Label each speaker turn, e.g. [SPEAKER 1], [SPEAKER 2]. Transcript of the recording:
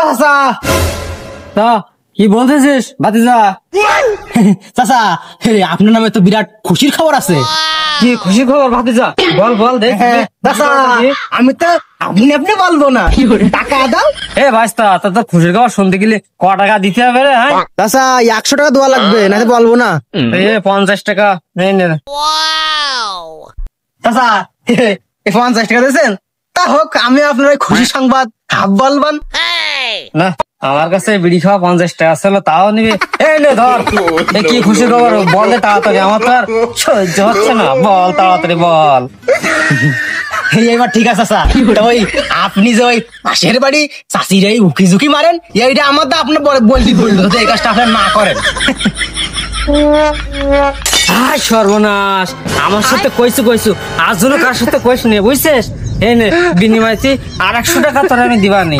[SPEAKER 1] চাচা তা কি বলতেছিস ভাতিজা? চাচা আপনার নামে তো বিরাট খুশির খবর আছে। কি খুশির খবর ভাতিজা? বল বল দেখ। চাচা আমি তো আপনি বলবো না, টাকা দাও। ভাইস্তা তা তো খুশির খবর শুনতে গেলে ক টাকা দিতে হবে রে? হ্যাঁ চাচা 100 টাকা দেওয়া লাগবে, না বলবো না। 50 টাকা চাচা 50 টাকা দিয়েছেন, তা হোক, আমি আপনার খুশি সংবাদ হাফ বলবান না। আমার কাছে বিড়ি খাওয়া 50 টাকা ছিল, তাও নিবি? ধর কি খুশি খবর বল তাড়াতাড়ি, আমার তো আর সহ্য হচ্ছে না, বল তাড়াতাড়ি বল। এবার ঠিক আছে চাচা, ওই আপনি যে ওই পাশের বাড়ি চাষির এই উকি ঝুঁকি মারেন, এইটা আমার তো আপনার বলতে বললো, এই কাজটা আপনার না করেন। সর্বনাশ, আমার সাথে কইছু আজ জন্য কার সাথে কইস নে, বুঝছিস? এই নে বিনিময় 100 টাকা তোর আমি দিবা নেই।